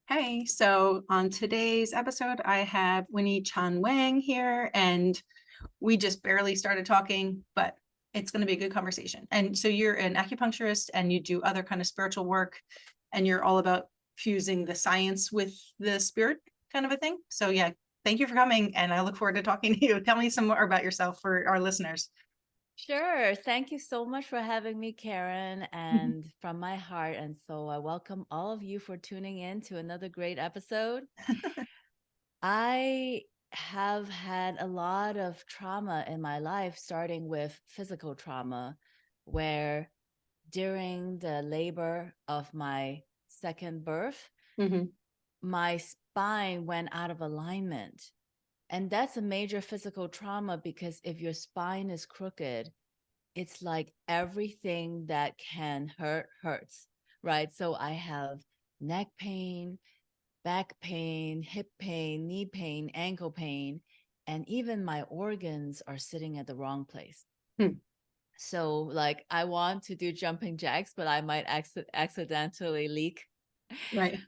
Hey, so on today's episode, I have Winnie Chan Wang here, and we just barely started talking, but it's going to be a good conversation. And so you're an acupuncturist and you do other kind of spiritual work, and you're all about fusing the science with the spirit kind of a thing. So yeah, thank you for coming, and I look forward to talking to you. Tell me some more about yourself for our listeners. Sure. Thank you so much for having me, Karen, and from my heart. And so I welcome all of you for tuning in to another great episode. I have had a lot of trauma in my life, starting with physical trauma, where during the labor of my second birth, Hmm. my spine went out of alignment. And that's a major physical trauma because if your spine is crooked, it's like everything that can hurt hurts, right? So I have neck pain, back pain, hip pain, knee pain, ankle pain, and even my organs are sitting at the wrong place. Hmm. So, like, I want to do jumping jacks, but I might accidentally leak. Right.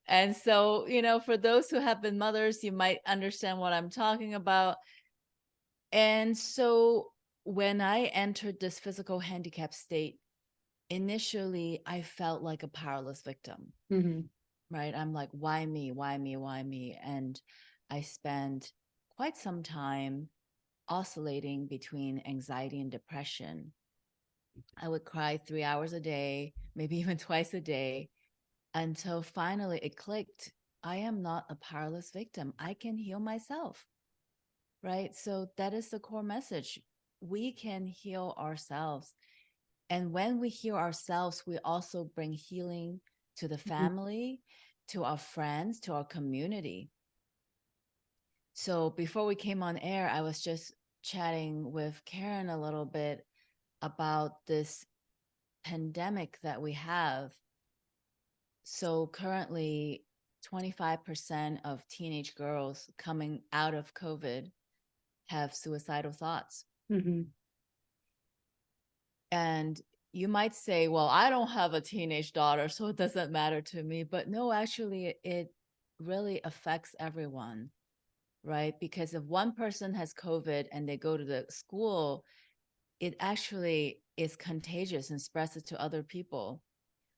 And so, for those who have been mothers, you might understand what I'm talking about. And so, when I entered this physical handicap state, initially I felt like a powerless victim, Hmm. right? I'm like, why me? Why me? Why me? And I spent quite some time oscillating between anxiety and depression. I would cry 3 hours a day, maybe even twice a day, until finally it clicked. I am not a powerless victim. I can heal myself, right? So that is the core message. We can heal ourselves. And when we heal ourselves, we also bring healing to the family, to our friends, to our community. So before we came on air, I was just chatting with Karen a little bit about this pandemic that we have. So currently, 25% of teenage girls coming out of COVID have suicidal thoughts. Hmm. And you might say, well, I don't have a teenage daughter, so it doesn't matter to me. But no, actually, it really affects everyone, right? Because if one person has COVID and they go to the school, it actually is contagious and spreads it to other people,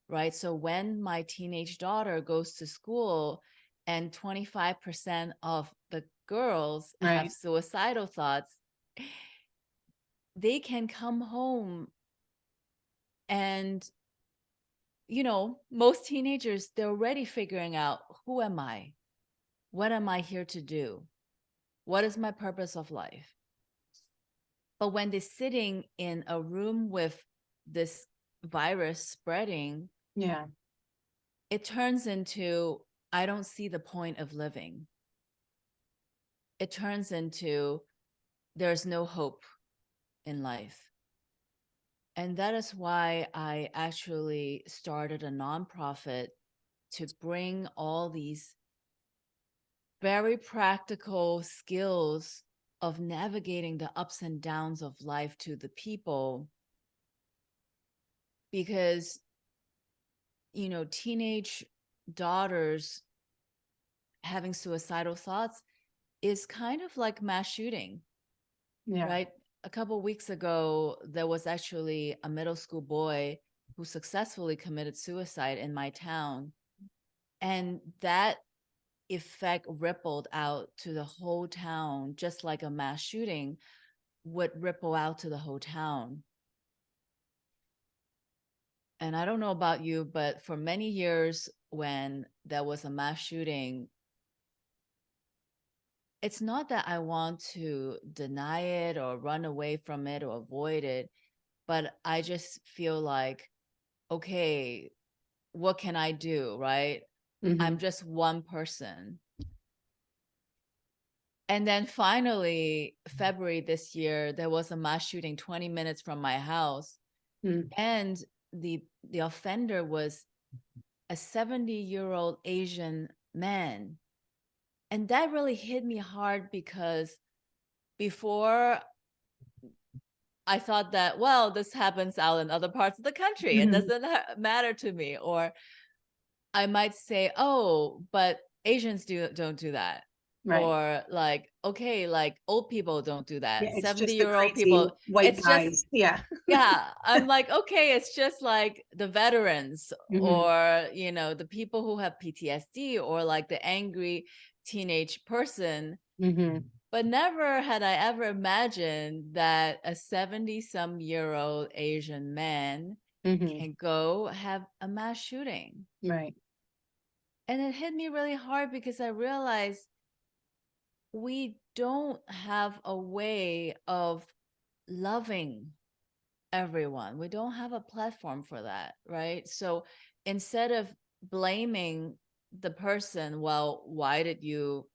right? So when my teenage daughter goes to school and 25% of the girls have Right. suicidal thoughts, they can come home and most teenagers, they're already figuring out, who am I? What am I here to do? What is my purpose of life? But when they're sitting in a room with this virus spreading, Yeah. it turns into, I don't see the point of living. It turns into, there's no hope in life. And that is why I actually started a nonprofit to bring all these very practical skills of navigating the ups and downs of life to the people, because teenage daughters having suicidal thoughts is kind of like mass shooting, Yeah. right? A couple of weeks ago there was actually a middle school boy who successfully committed suicide in my town, and that effect rippled out to the whole town, just like a mass shooting would ripple out to the whole town. And I don't know about you, but for many years when there was a mass shooting, it's not that I want to deny it or run away from it or avoid it, but I just feel like, okay, what can I do, right? I'm Hmm. just one person. And then finally, February this year, there was a mass shooting 20 minutes from my house. And the offender was a 70-year-old Asian man. And that really hit me hard because before I thought that, well, this happens out in other parts of the country. It Hmm. doesn't matter to me. Or I might say, oh, but Asians don't do that. Right. Or like, okay, like old people don't do Yeah, that. it's just the 70-year-old crazy people, white it's just, guys. Yeah. yeah. I'm like, okay, it's just like the veterans Mhm. or, the people who have PTSD or like the angry teenage person. Mhm. But never had I ever imagined that a 70-some-year-old Asian man Mhm. can go have a mass shooting. Right. And it hit me really hard because I realized we don't have a way of loving everyone. We don't have a platform for that, right? So instead of blaming the person, well, why did you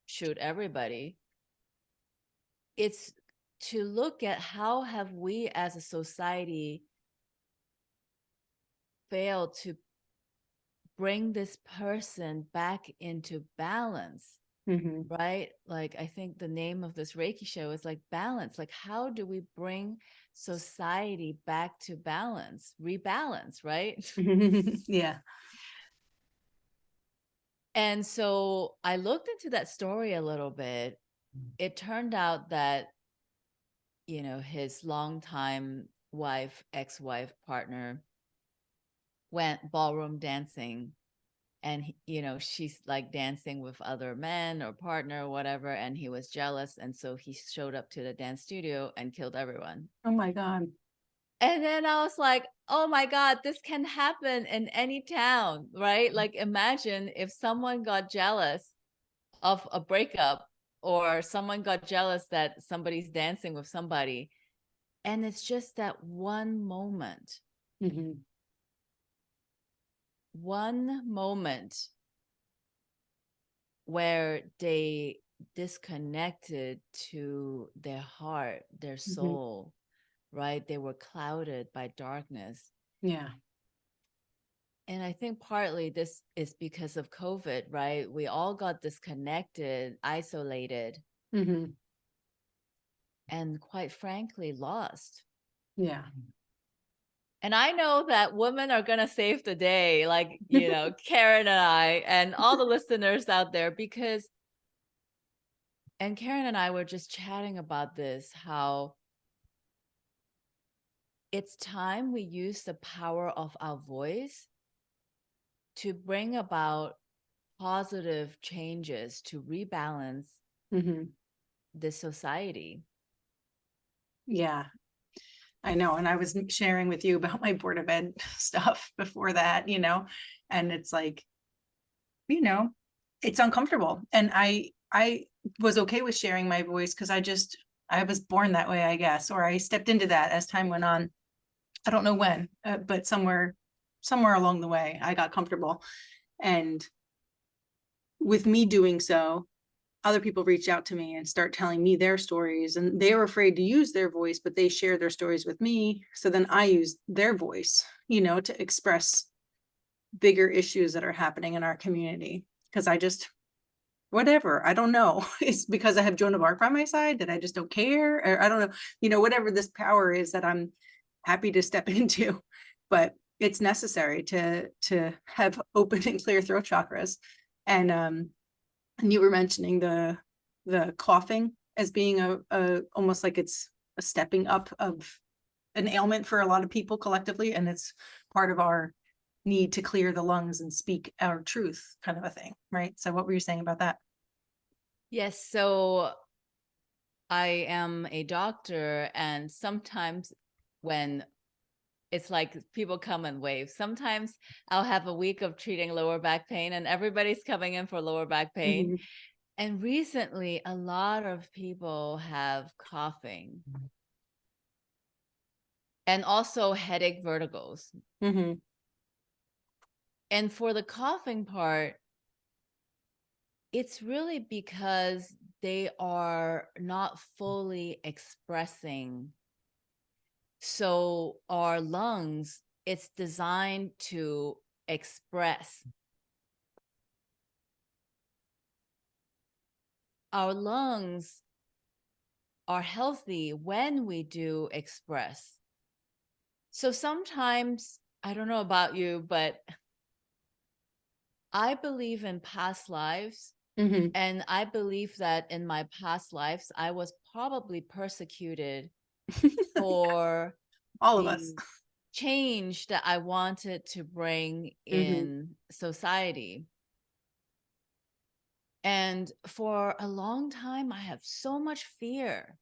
shoot everybody? It's to look at how have we as a society failed to bring this person back into balance, Mhm. right? Like, I think the name of this Reiki show is like balance. Like, how do we bring society back to balance, rebalance, right? Yeah. And so I looked into that story a little bit. It turned out that, his longtime wife, ex-wife partner went ballroom dancing, and she's like dancing with other men or partner or whatever, and he was jealous, and so he showed up to the dance studio and killed everyone. Oh my God. And then I was like, oh my God, this can happen in any town, right? Like, imagine if someone got jealous of a breakup, or someone got jealous that somebody's dancing with somebody, and it's just that Mhm. one moment where they disconnected to their heart, their Mhm. soul, right? They were clouded by darkness. Yeah. And I think partly this is because of COVID, right? We all got disconnected, isolated, Mhm. and quite frankly, lost. Yeah. And I know that women are going to save the day, like, Karen and I, and all the listeners out there, and Karen and I were just chatting about this, how it's time we use the power of our voice to bring about positive changes to rebalance Mhm. this society. Yeah. I know. And I was sharing with you about my Board of Ed stuff before that, and it's like, you know, it's uncomfortable. And I was okay with sharing my voice because I was born that way, I guess, or I stepped into that as time went on. I don't know when, but somewhere along the way, I got comfortable. And with me doing so, other people reach out to me and start telling me their stories, and they were afraid to use their voice, but they share their stories with me. So then I use their voice, to express bigger issues that are happening in our community. Because whatever, I don't know. It's because I have Joan of Arc by my side that I just don't care, or I don't know, whatever this power is that I'm happy to step into. But it's necessary to have open and clear throat chakras. And you were mentioning the coughing as being a almost like it's a stepping up of an ailment for a lot of people collectively, and it's part of our need to clear the lungs and speak our truth, kind of a thing, right? So what were you saying about that? Yes. So I am a doctor, and sometimes when it's like people come in waves, sometimes I'll have a week of treating lower back pain, and everybody's coming in for lower back pain. Mhm. And recently, a lot of people have coughing and also headache, vertigos. Mhm. And for the coughing part, it's really because they are not fully expressing. So our lungs, it's designed to express. Our lungs are healthy when we do express. So sometimes, I don't know about you, but I believe in past lives. Hmm. And I believe that in my past lives, I was probably persecuted for All of us. the change that I wanted to bring Hmm. in society. And for a long time, I have so much fear.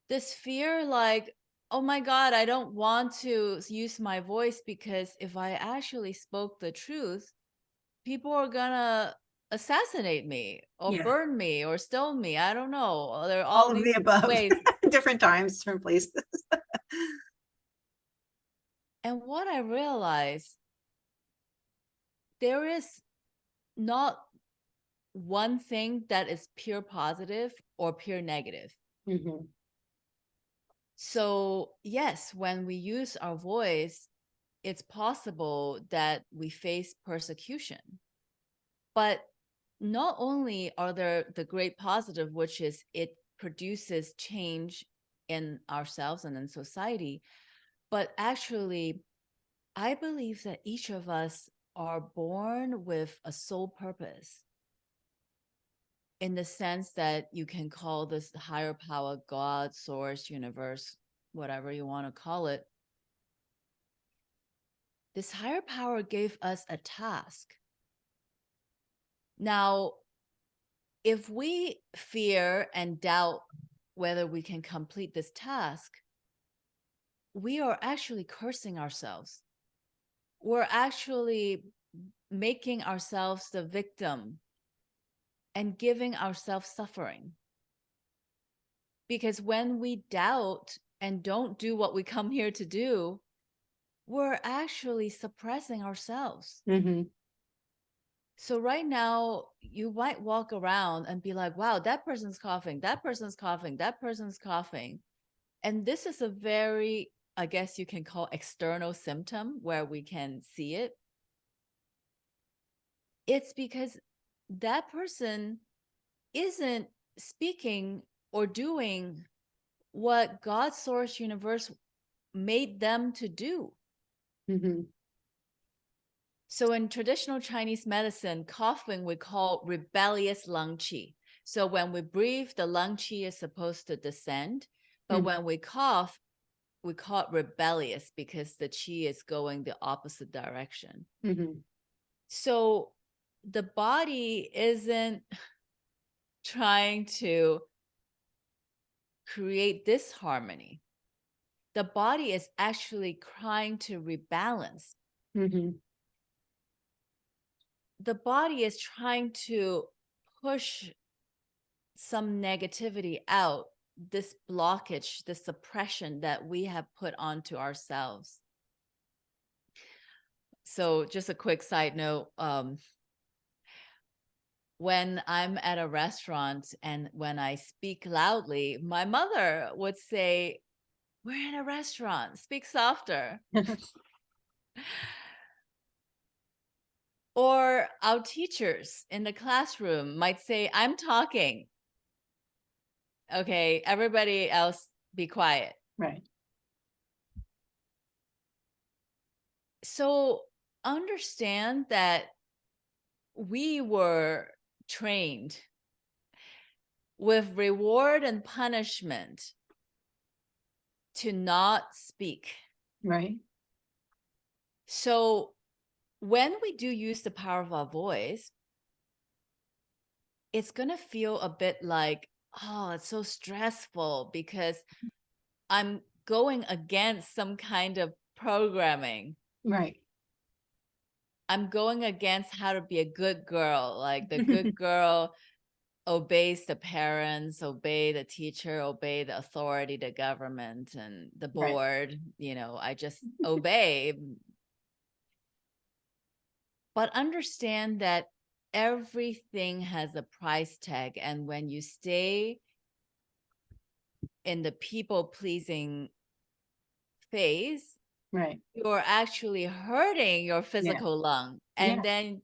This fear, like, oh my God, I don't want to use my voice because if I actually spoke the truth, people are gonna assassinate me or Yeah. burn me or stone me. I don't know. There are All all of the these above. ways. Different times, different places. And what I realized, there is not one thing that is pure positive or pure negative. Hmm. So, yes, when we use our voice, it's possible that we face persecution. But not only are there the great positive, which is it produces change in ourselves and in society, but actually, I believe that each of us are born with a sole purpose, in the sense that you can call this higher power, God, source, universe, whatever you want to call it. This higher power gave us a task. Now, if we fear and doubt whether we can complete this task, we are actually cursing ourselves. We're actually making ourselves the victim and giving ourselves suffering. Because when we doubt and don't do what we come here to do, we're actually suppressing ourselves. Hmm. So right now, you might walk around and be like, wow, that person's coughing, that person's coughing, that person's coughing. And this is a very, I guess you can call external symptom where we can see it. It's because that person isn't speaking or doing what God, source, universe made them to do. Hmm. So in traditional Chinese medicine, coughing we call rebellious lung qi. So when we breathe, the lung qi is supposed to descend. But when we cough, we call it rebellious because the qi is going the opposite direction. Hmm. So the body isn't trying to create disharmony. The body is actually trying to rebalance. Hmm. The body is trying to push some negativity out, this blockage, this suppression that we have put onto ourselves. So just a quick side note, when I'm at a restaurant and when I speak loudly, my mother would say, we're in a restaurant, speak softer. Or our teachers in the classroom might say, I'm talking. Okay, everybody else be quiet. Right. So understand that we were trained with reward and punishment to not speak. Right. So when we do use the power of our voice, it's going to feel a bit like, oh, it's so stressful because I'm going against some kind of programming. Right. I'm going against how to be a good girl. Like the good girl obeys the parents, obey the teacher, obey the authority, the government, and the Right. board. I just obey. But understand that everything has a price tag. And when you stay in the people pleasing phase, Right. you're actually hurting your Yeah. physical lung. Yeah. And then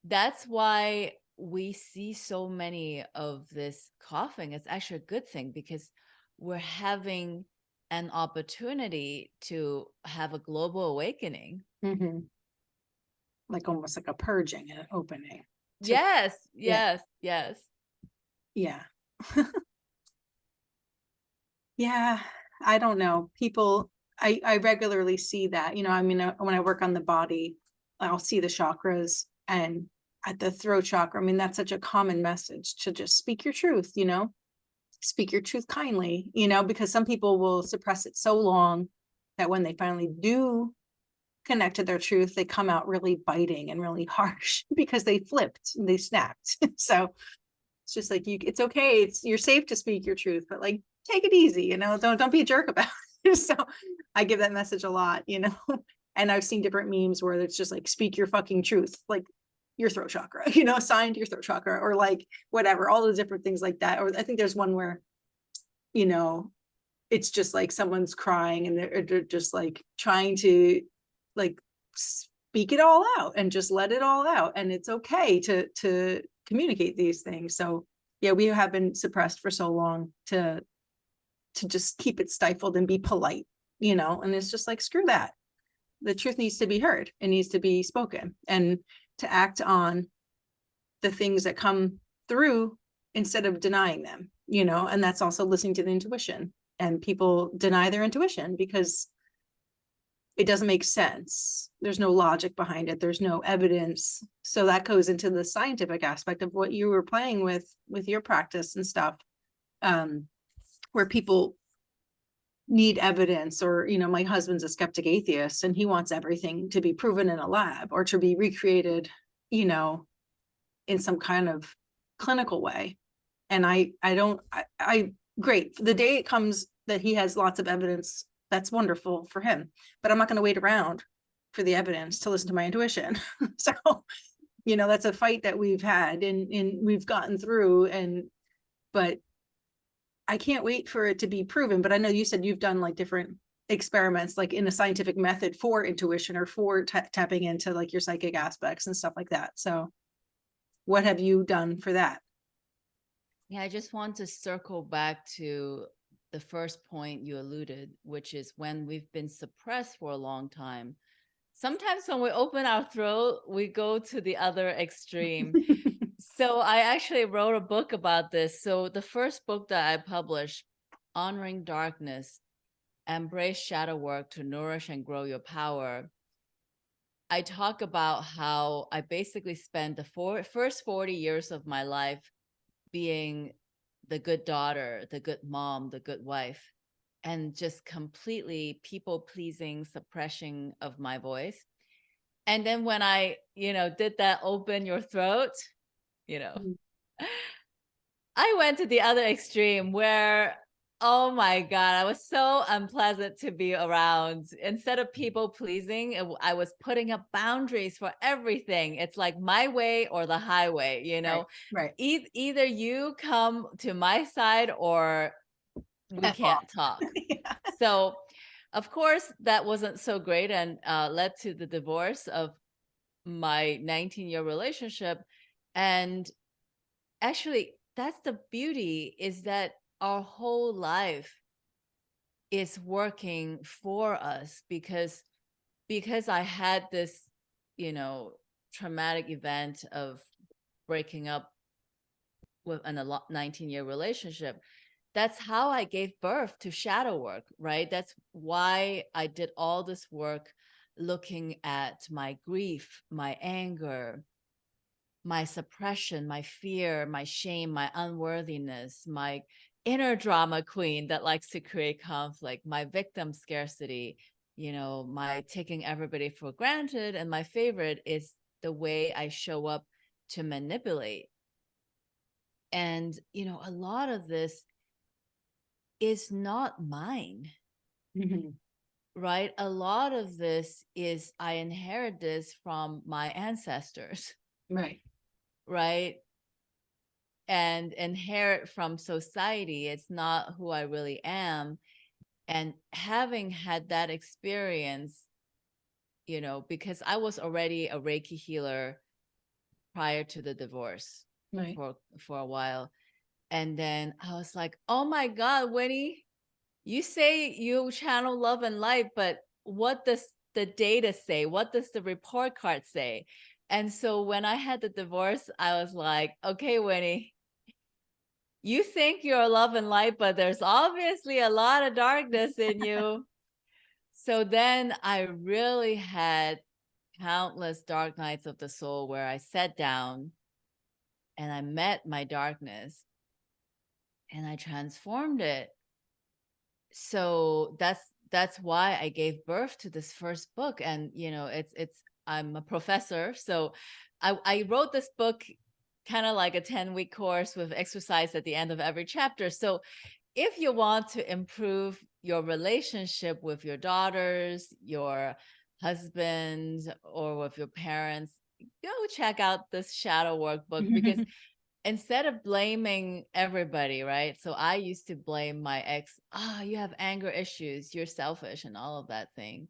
that's why we see so many of this coughing. It's actually a good thing because we're having an opportunity to have a global awakening. Hmm. like almost like a purging and an opening to, Yes, yeah, yes, yes. yeah. Yeah, I don't know. People, I regularly see that, I mean, when I work on the body, I'll see the chakras, and at the throat chakra, I mean, that's such a common message to just speak your truth, speak your truth kindly, because some people will suppress it so long that when they finally do connect to their truth, they come out really biting and really harsh because they flipped and they snapped. So it's just like it's okay. You're safe to speak your truth, but like take it easy, don't be a jerk about it. So I give that message a lot, and I've seen different memes where it's just like speak your fucking truth, like your throat chakra, signed your throat chakra, or like whatever, all the different things like that. Or I think there's one where, you know, it's just like someone's crying and they're just like trying to like speak it all out and just let it all out, and it's okay to communicate these things. So yeah, we have been suppressed for so long to just keep it stifled and be polite, and it's just like screw that. The truth needs to be heard, it needs to be spoken, and to act on the things that come through instead of denying them, and that's also listening to the intuition. And people deny their intuition because it doesn't make sense. There's no logic behind it. There's no evidence. So that goes into the scientific aspect of what you were playing with your practice and stuff, where people need evidence. Or, my husband's a skeptic atheist and he wants everything to be proven in a lab or to be recreated, in some kind of clinical way. And I great. The day it comes that he has lots of evidence, that's wonderful for him. But I'm not going to wait around for the evidence to listen to my intuition. So, that's a fight that we've had and we've gotten through. But I can't wait for it to be proven. But I know you said you've done like different experiments, like in a scientific method for intuition or for tapping into like your psychic aspects and stuff like that. So what have you done for that? Yeah, I just want to circle back to the first point you alluded, which is when we've been suppressed for a long time. Sometimes when we open our throat, we go to the other extreme. So I actually wrote a book about this. So the first book that I published, Honoring Darkness, Embrace Shadow Work to Nourish and Grow Your Power. I talk about how I basically spent the first 40 years of my life being the good daughter, the good mom, the good wife, and just completely people pleasing, suppression of my voice. And then when I, did that open your throat, you know, I went to the other extreme where, oh my God, I was so unpleasant to be around. Instead of people pleasing, I was putting up boundaries for everything. It's like my way or the highway, Right. Either you come to my side or we F off. can't talk. Yeah. So, of course, that wasn't so great and led to the divorce of my 19-year relationship. And actually, that's the beauty, is that our whole life is working for us because I had this, traumatic event of breaking up with a 19-year relationship. That's how I gave birth to shadow work, right? That's why I did all this work looking at my grief, my anger, my suppression, my fear, my shame, my unworthiness, my inner drama queen that likes to create conflict, my victim scarcity, my taking everybody for granted. And my favorite is the way I show up to manipulate. And, a lot of this is not mine, right? A lot of this is I inherit this from my ancestors, Right. right? And inherit from society. It's not who I really am. And having had that experience, because I was already a Reiki healer prior to the divorce Right. for a while. And then I was like, oh my God, Winnie, you say you channel love and light, but what does the data say? What does the report card say? And so when I had the divorce, I was like, okay, Winnie, you think you're love and light, but there's obviously a lot of darkness in you. So then I really had countless dark nights of the soul where I sat down and I met my darkness and I transformed it. So that's why I gave birth to this first book. And it's I'm a professor, so I wrote this book kind of like a 10-week course with exercise at the end of every chapter. So if you want to improve your relationship with your daughters, your husband, or with your parents, go check out this shadow workbook, because instead of blaming everybody, right? So I used to blame my ex, you have anger issues, you're selfish, and all of that thing.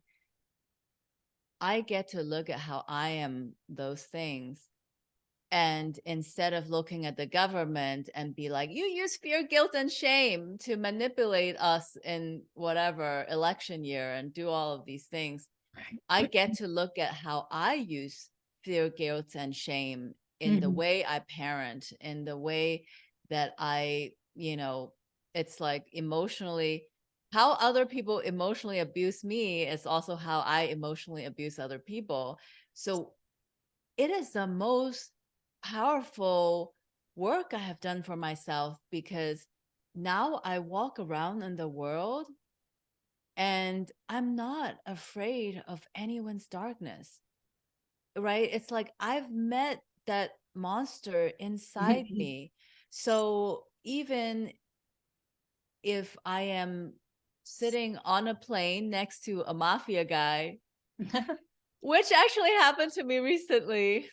I get to look at how I am those things. And instead of looking at the government and be like, you use fear, guilt, and shame to manipulate us in whatever election year and do all of these things, Right. I get to look at how I use fear, guilt, and shame in the Mhm. way I parent, in the way that it's like emotionally, how other people emotionally abuse me is also how I emotionally abuse other people. So it is the most powerful work I have done for myself, because now I walk around in the world and I'm not afraid of anyone's darkness, right? It's like I've met that monster inside me. So even if I am sitting on a plane next to a mafia guy, which actually happened to me recently,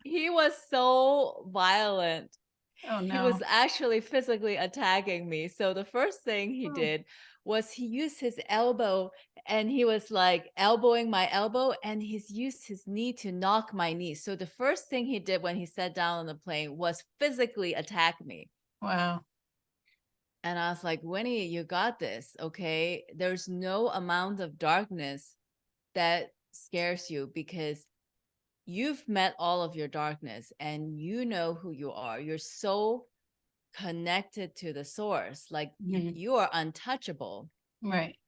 he was so violent. Oh He no. was actually physically attacking me. So the first thing he Oh. did was he used his elbow, and he was like elbowing my elbow, and he's used his knee to knock my knee. So the first thing he did when he sat down on the plane was physically attack me. Wow. And I was like, Winnie, you got this. Okay. There's no amount of darkness that scares you, because you've met all of your darkness and you know who you are. You're so connected to the source, like Mhm. you are untouchable. Right.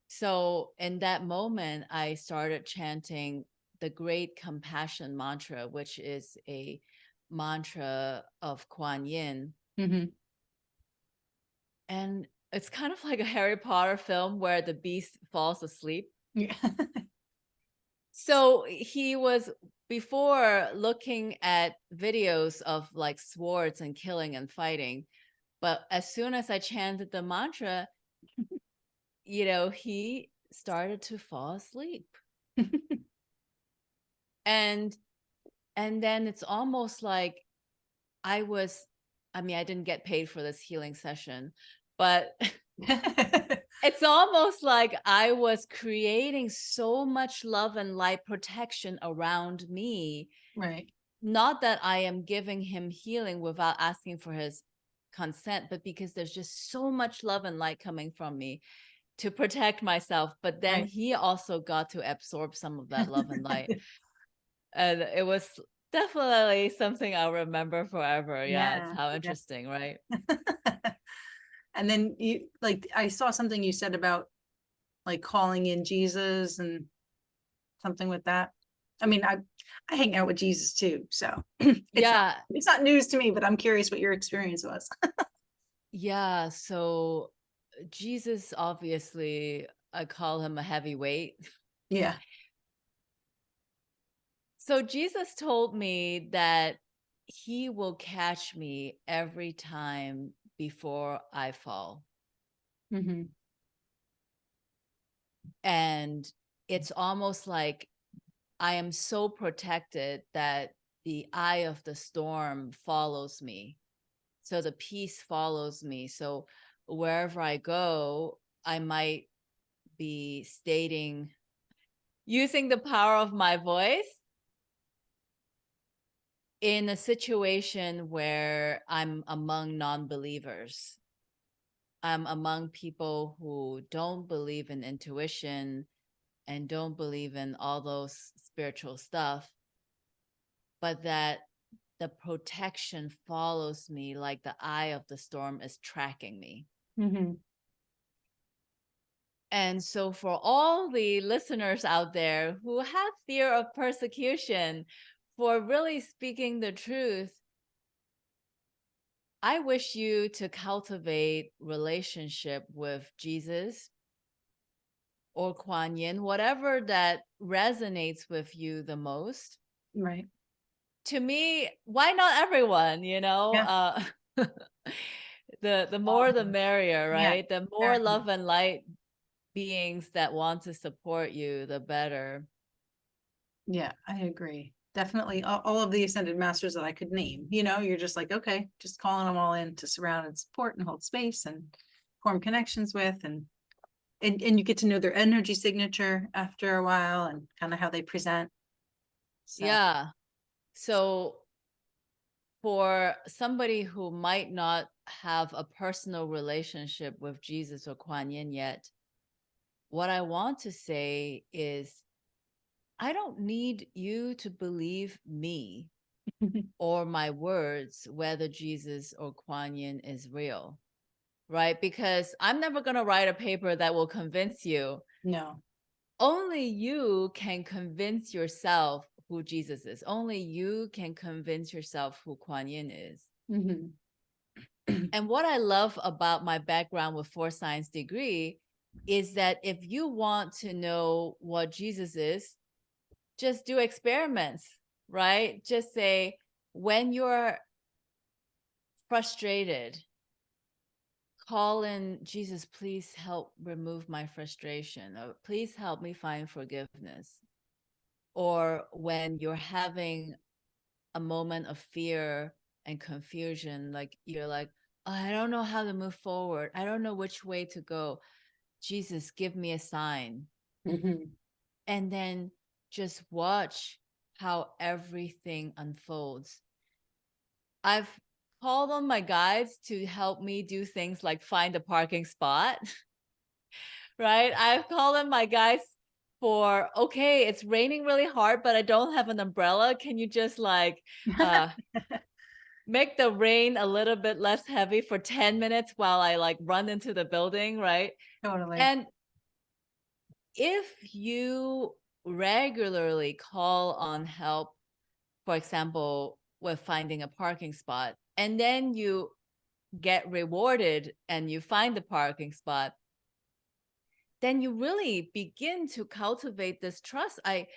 So in that moment, I started chanting the great compassion mantra, which is a mantra of Kuan Yin. Mhm. And it's kind of like a Harry Potter film where the beast falls asleep. Yeah. So he was, before, looking at videos of like swords and killing and fighting. But as soon as I chanted the mantra, he started to fall asleep. And then it's almost like I was, I mean, I didn't get paid for this healing session, but it's almost like I was creating so much love and light protection around me. Right. Not that I am giving him healing without asking for his consent, but because there's just so much love and light coming from me to protect myself. But then Right. he also got to absorb some of that love and light. And it was definitely something I'll remember forever. Yeah, it's Yeah. how Yeah. interesting, right? And then you like I saw something you said about like calling in Jesus and something with that. I mean, I hang out with Jesus too, so Yeah. it's not news to me, but I'm curious what your experience was. Yeah. So Jesus, obviously, I call him a heavyweight. Yeah. So Jesus told me that he will catch me every time before I fall. Hmm. And it's almost like I am so protected that the eye of the storm follows me. So the peace follows me. So wherever I go, I might be using the power of my voice in a situation where I'm among non-believers. I'm among people who don't believe in intuition. and don't believe in all those spiritual stuff, but that the protection follows me like the eye of the storm is tracking me. Mhm. And so, for all the listeners out there who have fear of persecution for really speaking the truth, I wish you to cultivate relationship with Jesus or Kuan Yin, whatever that resonates with you the most. Right. To me, why not everyone, you know? Yeah. The All more of the them. merrier, Yeah. right? The more Very love much. and light beings that want to support you, the better. Yeah, I agree. Definitely all of the ascended masters that I could name, you're just like, okay, just calling them all in to surround and support and hold space and form connections with and you get to know their energy signature after a while and kind of how they present. So, Yeah. So for somebody who might not have a personal relationship with Jesus or Kuan Yin yet, what I want to say is I don't need you to believe me or my words whether Jesus or Kuan Yin is real, right? Because I'm never going to write a paper that will convince you. no. Only you can convince yourself who Jesus is. Only you can convince yourself who Kuan Yin is. Mhm. And what I love about my background with 4 science degree is that if you want to know what Jesus is, just do experiments, right? Just say, when you're frustrated, call in Jesus, please help remove my frustration, or please help me find forgiveness. Or when you're having a moment of fear and confusion, like you're like, "Oh, I don't know how to move forward. I don't know which way to go. Jesus, give me a sign." Mhm. And then just watch how everything unfolds. I've called on my guides to help me do things like find a parking spot, right? I've called on my guides for, okay, it's raining really hard, but I don't have an umbrella. Can you just like uh make the rain a little bit less heavy for 10 minutes while I like run into the building, right? Totally. And if you regularly call on help, for example, with finding a parking spot, and then you get rewarded and you find the parking spot, then you really begin to cultivate this trust. I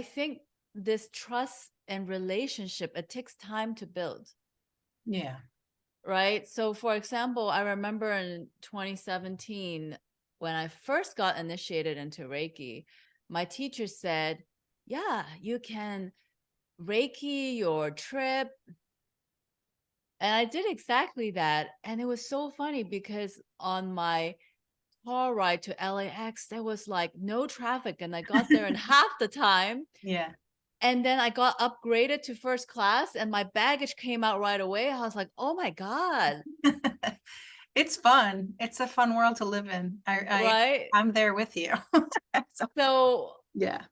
think this trust and relationship, it takes time to build, Yeah. right? So for example, I remember in 2017 when I first got initiated into Reiki, my teacher said, yeah, you can Reiki your trip. And I did exactly that. And it was so funny because on my car ride to LAX, there was like no traffic. And I got there in half the time. Yeah. And then I got upgraded to first class and my baggage came out right away. I was like, oh my God. It's fun. It's a fun world to live in. Right. I'm there with you. So, So yeah.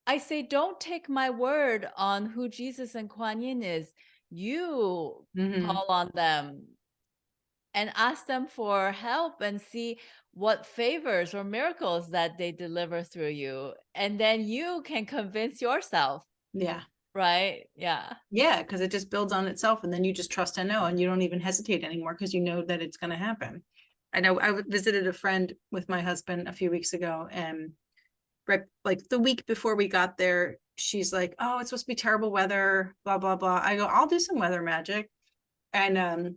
I say, don't take my word on who Jesus and Kuan Yin is. You Mhm. call on them and ask them for help and see what favors or miracles that they deliver through you. And then you can convince yourself, Yeah. right? Yeah. Yeah, because it just builds on itself and then you just trust and know and you don't even hesitate anymore because you know that it's going to happen. I know visited a friend with my husband a few weeks ago and right like the week before we got there, she's like, "Oh, it's supposed to be terrible weather, blah blah blah." I go, "I'll do some weather magic." And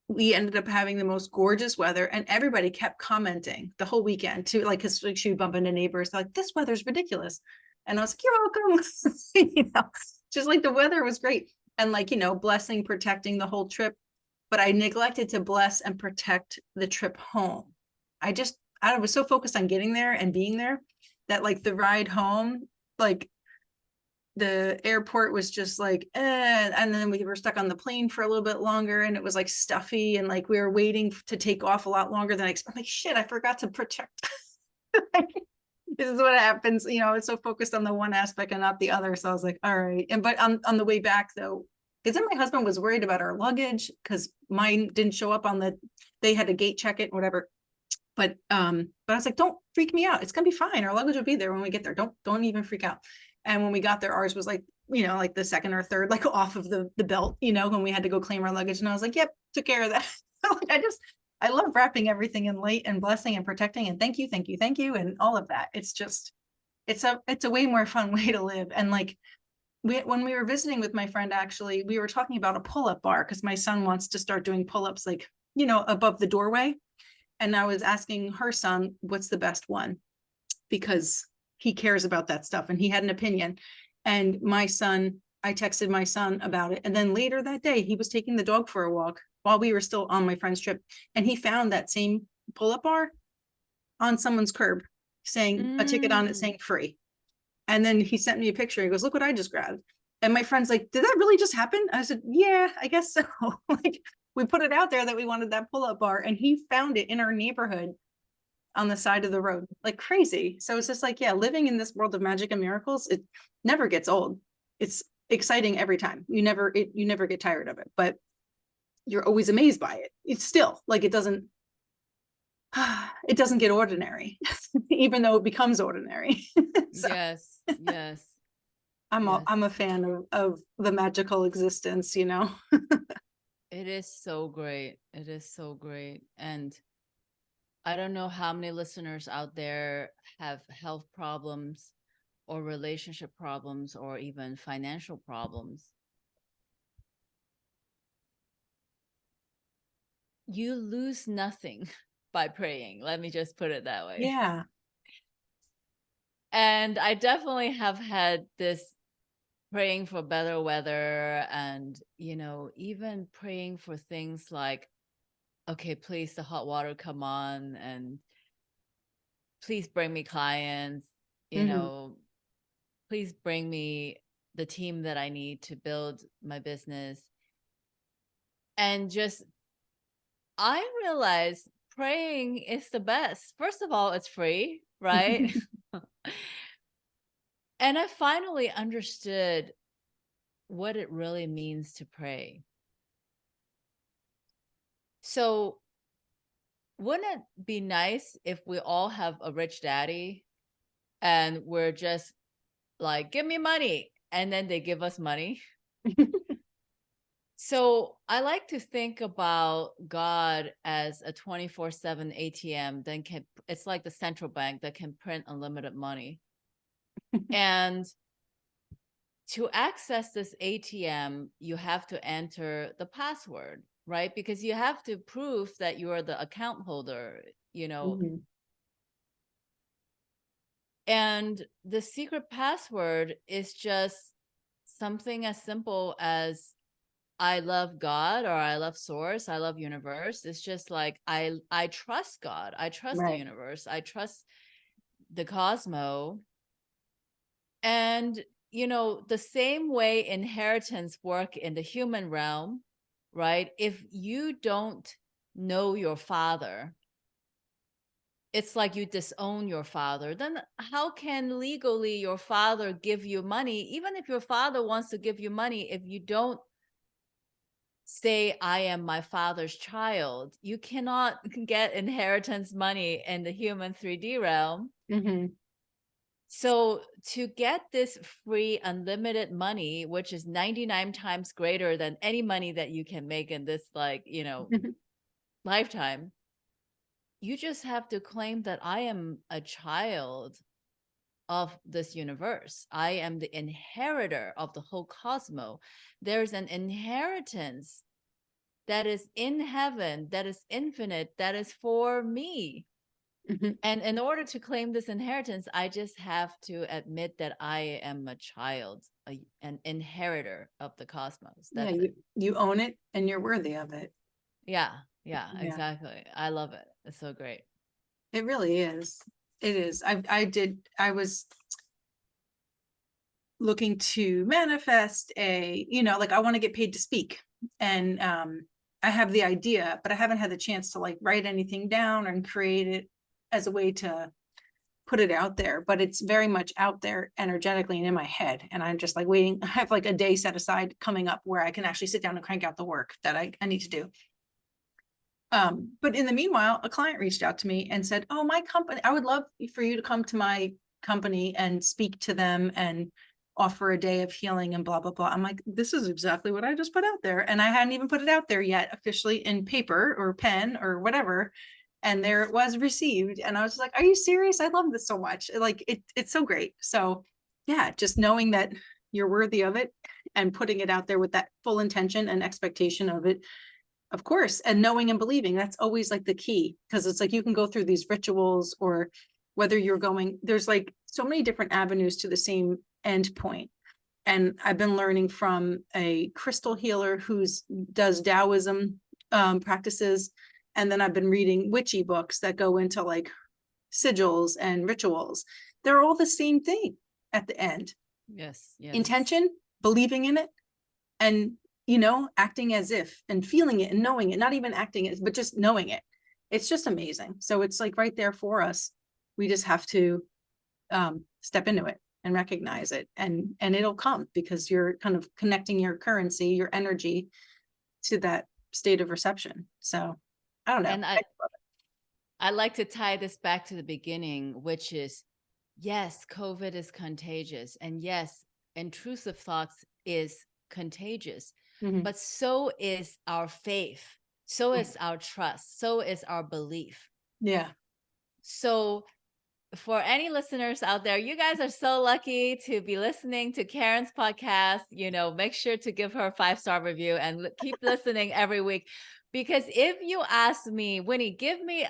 we ended up having the most gorgeous weather and everybody kept commenting the whole weekend too, like because like, she would bump into neighbors like, "This weather's ridiculous." And I was like, "You're welcome." Just like the weather was great and like, blessing, protecting the whole trip, but I neglected to bless and protect the trip home. I was so focused on getting there and being there that like the ride home, like the airport was just like, and then we were stuck on the plane for a little bit longer and it was like stuffy and like we were waiting to take off a lot longer than I expected. I'm like, shit, I forgot to protect. This is what happens, it's so focused on the one aspect and not the other. So I was like, all right. And but on the way back though, because then my husband was worried about our luggage because mine didn't show up they had to gate check it, whatever. But I was like, don't freak me out. It's gonna be fine. Our luggage will be there when we get there. Don't even freak out. And when we got there, ours was like, like the second or third, like off of the belt, when we had to go claim our luggage. And I was like, yep, took care of that. Like, I love wrapping everything in light and blessing and protecting and thank you, thank you, thank you, and all of that. It's a way more fun way to live. And like when we were visiting with my friend, actually, we were talking about a pull-up bar because my son wants to start doing pull-ups like, above the doorway. And I was asking her son, what's the best one? Because he cares about that stuff and he had an opinion. And I texted my son about it. And then later that day, he was taking the dog for a walk while we were still on my friend's trip. And he found that same pull-up bar on someone's curb saying a ticket on it Mm. saying free. And then he sent me a picture. He goes, look what I just grabbed. And my friend's like, did that really just happen? I said, yeah, I guess so. Like we put it out there that we wanted that pull-up bar and he found it in our neighborhood on the side of the road, like crazy. So it's just like, yeah, living in this world of magic and miracles, it never gets old. It's exciting every time. You never get tired of it, but you're always amazed by it. It's still like it doesn't get ordinary, even though it becomes ordinary. So Yes, yes, yes. I'm a fan of the magical existence, It is so great. It is so great. And I don't know how many listeners out there have health problems or relationship problems or even financial problems. You lose nothing by praying. Let me just put it that way. Yeah. And I definitely have had this praying for better weather and, even praying for things like, okay, please, the hot water come on and please bring me clients, Mm-hmm. please bring me the team that I need to build my business. And just, I realized praying is the best. First of all, it's free, right? And I finally understood what it really means to pray. So, wouldn't it be nice if we all have a rich daddy and we're just like, give me money, and then they give us money? So I like to think about God as a 24/7 ATM. Then it's like the central bank that can print unlimited money. And to access this ATM, you have to enter the password, right? Because you have to prove that you are the account holder. Mm-hmm. And the secret password is just something as simple as I love God, or I love source, I love universe. It's just like I trust God, I trust the Right. universe, I trust the cosmos. And the same way inheritance work in the human realm, right? If you don't know your father, it's like you disown your father. Then how can legally your father give you money? Even if your father wants to give you money, if you don't say I am my father's child, you cannot get inheritance money in the human 3D realm. Mm-hmm. So to get this free unlimited money, which is 99 times greater than any money that you can make in this lifetime, you just have to claim that I am a child of this universe. I am the inheritor of the whole cosmos. There's an inheritance that is in heaven, that is infinite, that is for me. Mm-hmm. And in order to claim this inheritance, I just have to admit that I am a child, an inheritor of the cosmos. Yeah, That's it. you own it and you're worthy of it. Yeah, yeah, Yeah, exactly. I love it. It's so great. it really is. It is. I was looking to manifest like I want to get paid to speak. And I have the idea, but I haven't had the chance to like write anything down and create it as a way to put it out there, but it's very much out there energetically and in my head. And I'm just like waiting. I have like a day set aside coming up where I can actually sit down and crank out the work that I need to do. But in the meanwhile, a client reached out to me and said, "Oh, my company, I would love for you to come to my company and speak to them and offer a day of healing and blah, blah, blah." I'm like, this is exactly what I just put out there. And I hadn't even put it out there yet officially in paper or pen or whatever. And there it was received. And I was like, are you serious? I love this so much. Like it's so great. So yeah, just knowing that you're worthy of it and putting it out there with that full intention and expectation of it, of course, and knowing and believing, that's always like the key, because it's like you can go through these rituals, or whether you're going, there's like so many different avenues to the same end point. And I've been learning from a crystal healer who's does Taoism practices. And then I've been reading witchy books that go into like sigils and rituals. They're all the same thing at the end. Yes. Yes. Intention, believing in it, and acting as if, and feeling it and knowing it, not even acting it, but just knowing it. It's just amazing. So it's like right there for us. We just have to step into it and recognize it, and it'll come, because you're kind of connecting your currency, your energy, to that state of reception. So I don't know. And I like to tie this back to the beginning, which is, yes, COVID is contagious. And yes, intrusive thoughts is contagious, but so is our faith. So is our trust. So is our belief. Yeah. So for any listeners out there, you guys are so lucky to be listening to Karen's podcast. Make sure to give her a 5-star review and keep listening every week. Because if you ask me, Winnie, give me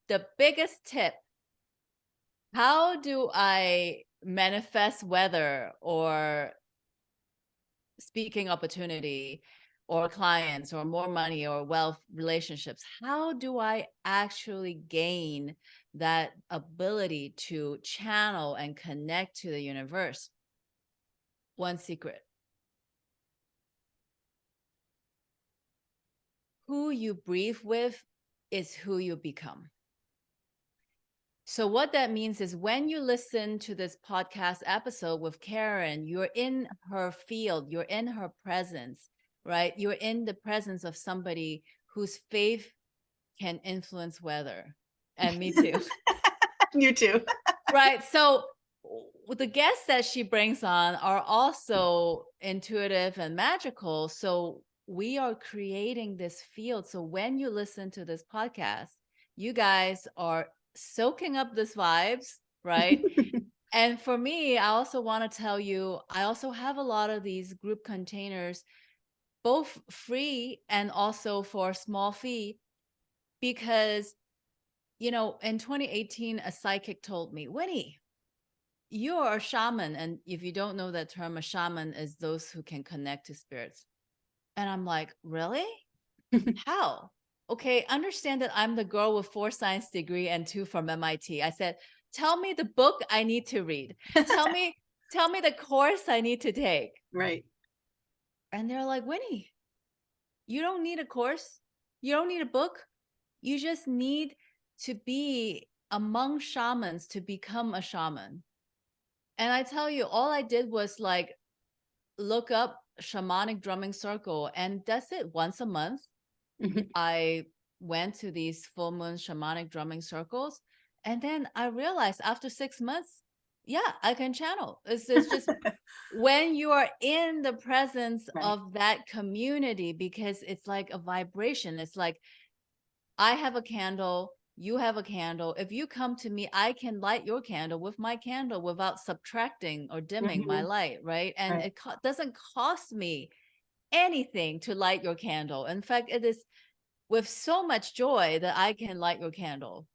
the biggest tip. How do I manifest weather or speaking opportunity or clients or more money or wealth, relationships? How do I actually gain that ability to channel and connect to the universe? One secret: who you breathe with is who you become. So what that means is, when you listen to this podcast episode with Karen, you're in her field, you're in her presence, right? You're in the presence of somebody whose faith can influence weather. And me too. You too. Right. So the guests that she brings on are also intuitive and magical. So we are creating this field. So when you listen to this podcast, you guys are soaking up this vibes, right? And for me, I also want to tell you, I also have a lot of these group containers, both free and also for a small fee, because, in 2018, a psychic told me, Winnie, you are a shaman. And if you don't know that term, a shaman is those who can connect to spirits. And I'm like, really? How? Okay, understand that I'm the girl with 4 science degree and 2 from MIT. I said, tell me the book I need to read. Tell me the course I need to take. Right. And they're like, Winnie, you don't need a course. You don't need a book. You just need to be among shamans to become a shaman. And I tell you, all I did was like look up shamanic drumming circle, and that's it. Once a month, I went to these full moon shamanic drumming circles. And then I realized after 6 months, yeah, I can channel. It's just when you are in the presence Right. of that community, because it's like a vibration. It's like, I have a candle, you have a candle. If you come to me, I can light your candle with my candle without subtracting or dimming my light, right? And Right. it doesn't cost me anything to light your candle. In fact, it is with so much joy that I can light your candle.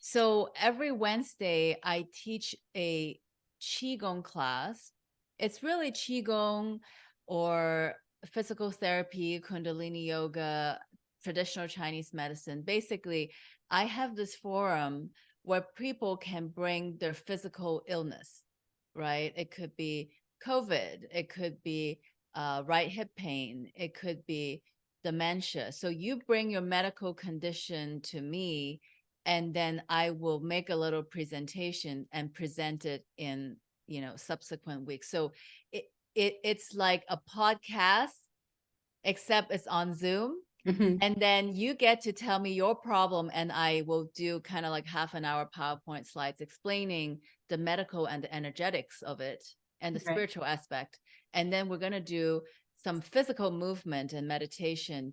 So every Wednesday, I teach a Qigong class. It's really Qigong or physical therapy, Kundalini yoga, traditional Chinese medicine. Basically, I have this forum where people can bring their physical illness, right? It could be COVID, it could be right hip pain, it could be dementia. So you bring your medical condition to me, and then I will make a little presentation and present it in, subsequent weeks. So it's like a podcast, except it's on Zoom. Mhm. And then you get to tell me your problem, and I will do kind of like half an hour PowerPoint slides explaining the medical and the energetics of it and the Right. spiritual aspect. And then we're going to do some physical movement and meditation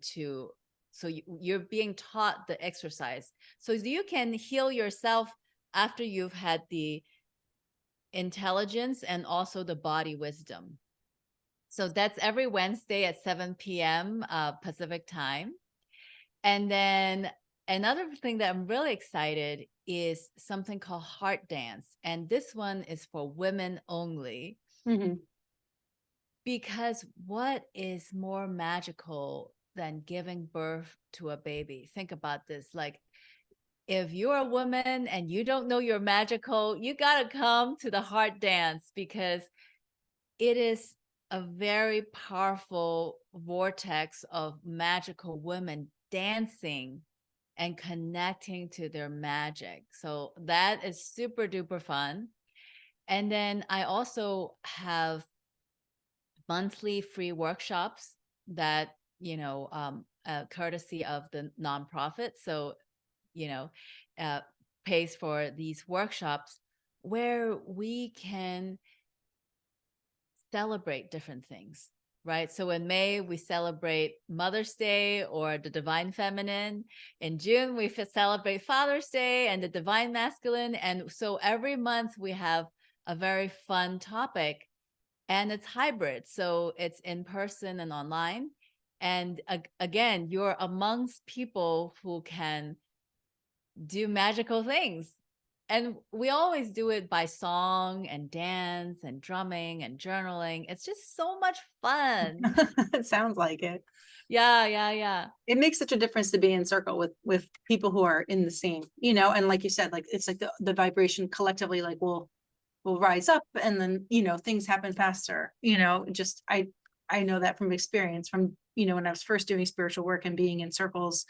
so you're being taught the exercise so you can heal yourself after you've had the intelligence and also the body wisdom. So that's every Wednesday at 7 p.m. Pacific time. And then another thing that I'm really excited is something called heart dance. And this one is for women only, Mhm. because what is more magical than giving birth to a baby? Think about this. Like, if you're a woman and you don't know you're magical, you got to come to the heart dance, because it is a very powerful vortex of magical women dancing and connecting to their magic. So that is super duper fun. And then I also have monthly free workshops that, courtesy of the nonprofit. So, you know, uh, pays for these workshops where we can celebrate different things, right? So in May, we celebrate Mother's Day or the Divine Feminine. In June, we celebrate Father's Day and the Divine Masculine. And so every month, we have a very fun topic, and it's hybrid. So it's in person and online. And again, you're amongst people who can do magical things. And we always do it by song and dance and drumming and journaling. It's just so much fun. It sounds like it. Yeah, yeah, yeah. It makes such a difference to be in circle with people who are in the same, and like you said, like it's like the vibration collectively, like will rise up, and then things happen faster. Just I know that from experience, from when I was first doing spiritual work and being in circles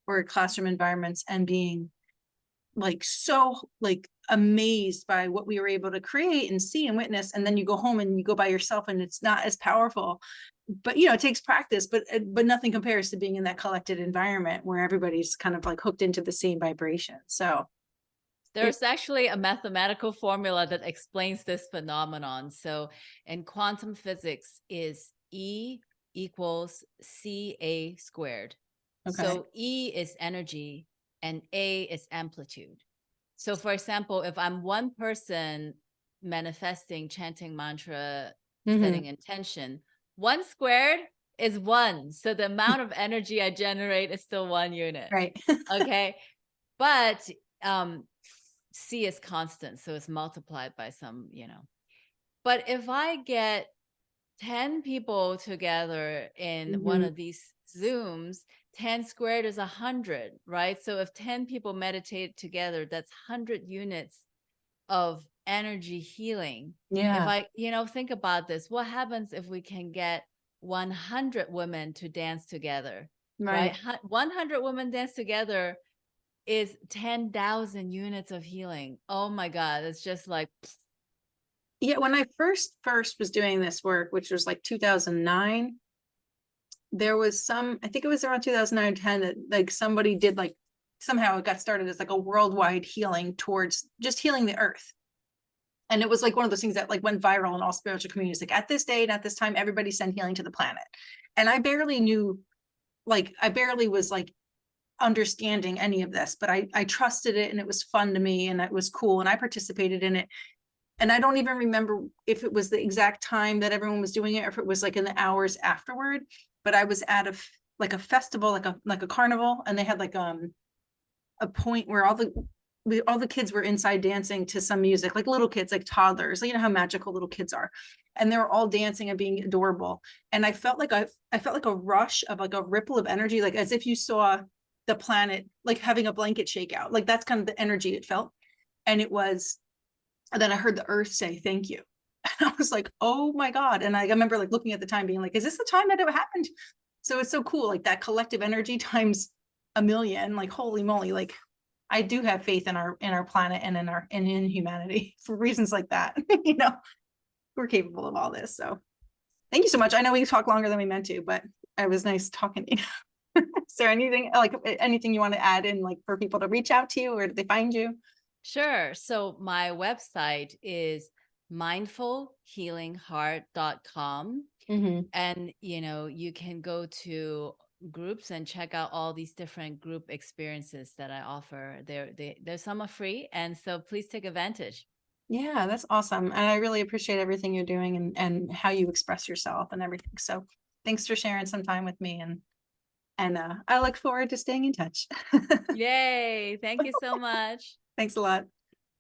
or classroom environments, and being like so like amazed by what we were able to create and see and witness, and then you go home and you go by yourself and it's not as powerful. But it takes practice, but nothing compares to being in that collected environment where everybody's kind of like hooked into the same vibration. So it There's actually a mathematical formula that explains this phenomenon. So in quantum physics is E equals CA squared. okay. So E is energy and A is amplitude. So for example, if I'm one person manifesting, chanting mantra, Hmm. setting intention, one squared is one. So the amount of energy I generate is still 1 unit. Right. Okay. But C is constant. So it's multiplied by some. But if I get 10 people together in one Hmm. of these Zooms, 10 squared is 100, right? So if 10 people meditate together, that's 100 units of energy healing. If Yeah. think about this, what happens if we can get 100 women to dance together, right? Right. 100 women dance together is 10,000 units of healing. Oh my God. It's just like, Yeah, when I first was doing this work, which was like 2009, there was I think it was around 2009 or 10, that like somebody did, like, somehow it got started as like a worldwide healing towards just healing the earth. And it was like one of those things that like went viral in all spiritual communities. Like, at this date, at this time, everybody send healing to the planet. And I barely knew, like, I barely was like understanding any of this, but I trusted it, and it was fun to me, and it was cool, and I participated in it. And I don't even remember if it was the exact time that everyone was doing it, or if it was like in the hours afterward. But I was at like a festival, like a carnival, and they had like a point where all the kids were inside dancing to some music, like little kids, like toddlers. You know how magical little kids are, and they were all dancing and being adorable. And I felt like I felt like a rush of, like, a ripple of energy, like as if you saw the planet like having a blanket shake out. Like, that's kind of the energy it felt. And it was, and then I heard the earth say thank you. And I was like, oh my God. And I remember like looking at the time being like, is this the time that it happened? So it's so cool, like that collective energy times a million, like, holy moly. Like, I do have faith in our planet and in humanity for reasons like that. We're capable of all this. So thank you so much. I know we talked longer than we meant to, but it was nice talking to you. Is there anything you want to add in, like, for people to reach out to you, or do they find you? Sure. So my website is mindfulhealingheart.com. Mhm. And, you can go to groups and check out all these different group experiences that I offer. There's some are free. And so please take advantage. Yeah, that's awesome. And I really appreciate everything you're doing and how you express yourself and everything. So thanks for sharing some time with me, and I look forward to staying in touch. Yay. Thank you so much. Thanks a lot.